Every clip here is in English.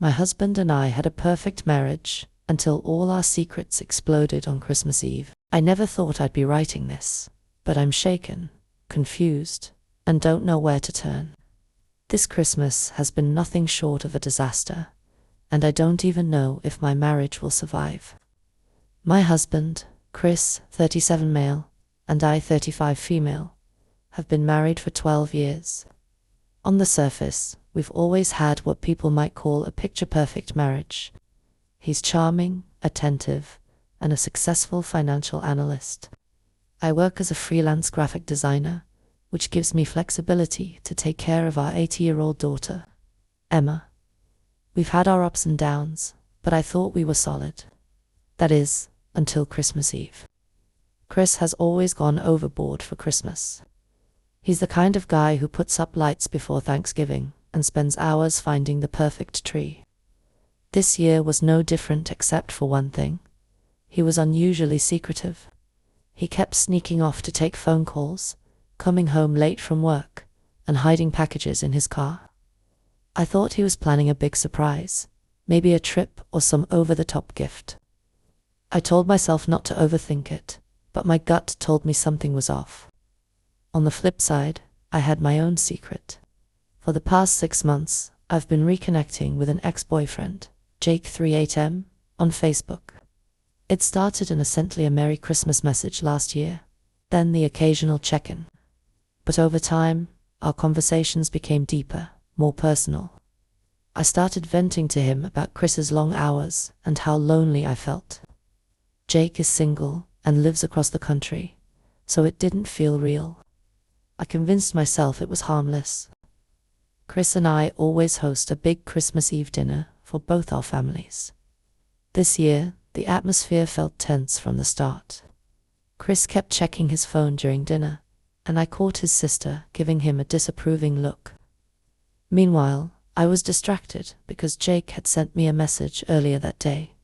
My husband and I had a perfect marriage until all our secrets exploded on Christmas Eve. I never thought I'd be writing this, but I'm shaken, confused, and don't know where to turn. This Christmas has been nothing short of a disaster, and I don't even know if my marriage will survive. My husband, Chris, 37 male, and I, 35 female, have been married for 12 years. On the surface, we've always had what people might call a picture-perfect marriage. He's charming, attentive, and a successful financial analyst. I work as a freelance graphic designer, which gives me flexibility to take care of our 80-year-old daughter, Emma. We've had our ups and downs, but I thought we were solid. That is, until Christmas Eve. Chris has always gone overboard for Christmas. He's the kind of guy who puts up lights before Thanksgiving and spends hours finding the perfect tree. This year was no different except for one thing. He was unusually secretive. He kept sneaking off to take phone calls, coming home late from work, and hiding packages in his car. I thought he was planning a big surprise, maybe a trip or some over-the-top gift. I told myself not to overthink it, but my gut told me something was off. On the flip side, I had my own secret. For the past 6 months, I've been reconnecting with an ex-boyfriend, Jake38M, on Facebook. It started in essentially a Merry Christmas message last year, then the occasional check-in. But over time, our conversations became deeper, more personal. I started venting to him about Chris's long hours and how lonely I felt. Jake is single and lives across the country, so it didn't feel real. I convinced myself it was harmless. Chris and I always host a big Christmas Eve dinner for both our families. This year, the atmosphere felt tense from the start. Chris kept checking his phone during dinner, and I caught his sister giving him a disapproving look. Meanwhile, I was distracted because Jake had sent me a message earlier that day.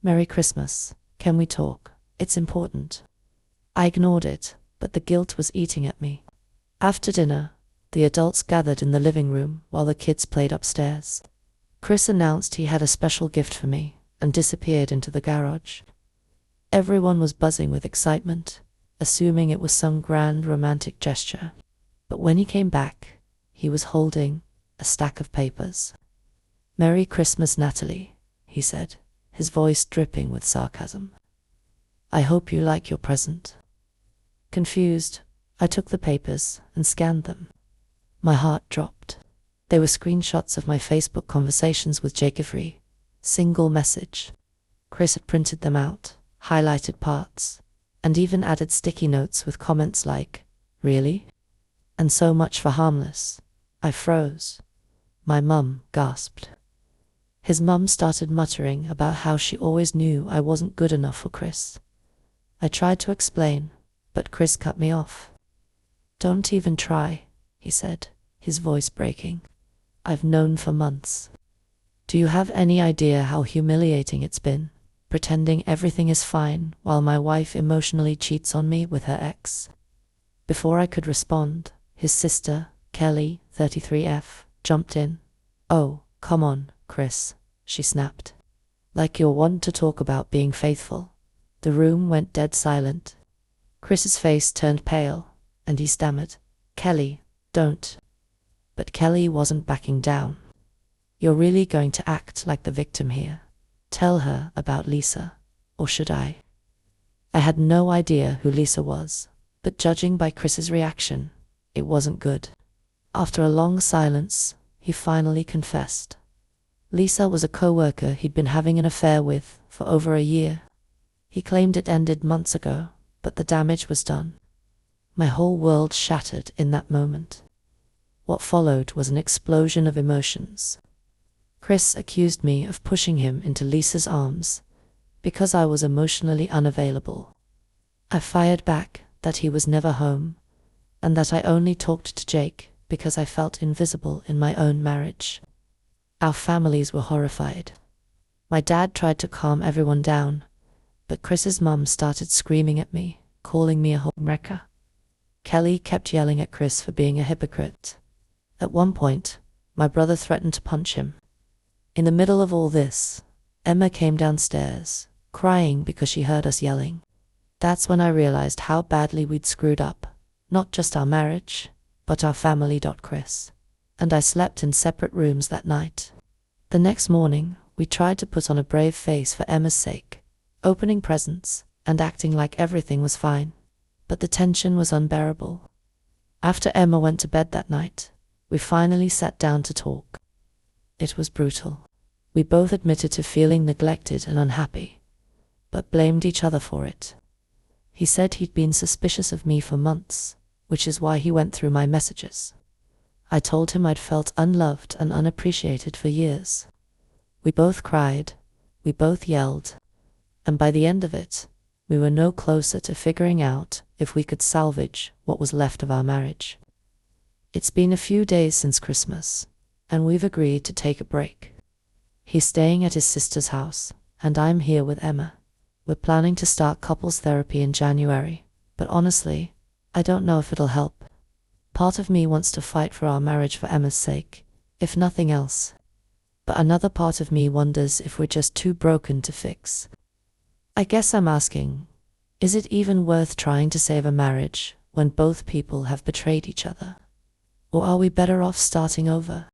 "Merry Christmas. Can we talk? It's important." I ignored it, but the guilt was eating at me. After dinner, the adults gathered in the living room while the kids played upstairs. Chris announced he had a special gift for me and disappeared into the garage. Everyone was buzzing with excitement, assuming it was some grand romantic gesture. But when he came back, he was holding a stack of papers. "Merry Christmas, Natalie," he said, his voice dripping with sarcasm. "I hope you like your present." Confused, I took the papers and scanned them. My heart dropped. They were screenshots of my Facebook conversations with Jake. Single message. Chris had printed them out, highlighted parts, and even added sticky notes with comments like, "Really?" And so much for harmless. I froze. My mum gasped. His mum started muttering about how she always knew I wasn't good enough for Chris. I tried to explain, but Chris cut me off. "Don't even try," he said, his voice breaking. "I've known for months. Do you have any idea how humiliating it's been, pretending everything is fine while my wife emotionally cheats on me with her ex?" Before I could respond, his sister, Kelly, 33F, jumped in. "Oh, come on, Chris," she snapped. "Like you're one to talk about being faithful." The room went dead silent. Chris's face turned pale, and he stammered, "Kelly, don't." But Kelly wasn't backing down. "You're really going to act like the victim here? Tell her about Lisa, or should I?" I had no idea who Lisa was, but judging by Chris's reaction, it wasn't good. After a long silence, he finally confessed. Lisa was a co-worker he'd been having an affair with for over a year. He claimed it ended months ago, but the damage was done. My whole world shattered in that moment. What followed was an explosion of emotions. Chris accused me of pushing him into Lisa's arms because I was emotionally unavailable. I fired back that he was never home, and that I only talked to Jake because I felt invisible in my own marriage. Our families were horrified. My dad tried to calm everyone down, but Chris's mum started screaming at me, calling me a homewrecker. Kelly kept yelling at Chris for being a hypocrite. At one point, my brother threatened to punch him. In the middle of all this, Emma came downstairs, crying because she heard us yelling. That's when I realized how badly we'd screwed up, not just our marriage, but our family. Chris and I slept in separate rooms that night. The next morning, we tried to put on a brave face for Emma's sake, opening presents and acting like everything was fine. But the tension was unbearable. After Emma went to bed that night, we finally sat down to talk. It was brutal. We both admitted to feeling neglected and unhappy, but blamed each other for it. He said he'd been suspicious of me for months, which is why he went through my messages. I told him I'd felt unloved and unappreciated for years. We both cried, we both yelled, and by the end of it, we were no closer to figuring out if we could salvage what was left of our marriage. It's been a few days since Christmas, and we've agreed to take a break. He's staying at his sister's house, and I'm here with Emma. We're planning to start couples therapy in January, but honestly, I don't know if it'll help. Part of me wants to fight for our marriage for Emma's sake, if nothing else. But another part of me wonders if we're just too broken to fix. I guess I'm asking, is it even worth trying to save a marriage when both people have betrayed each other? Or are we better off starting over?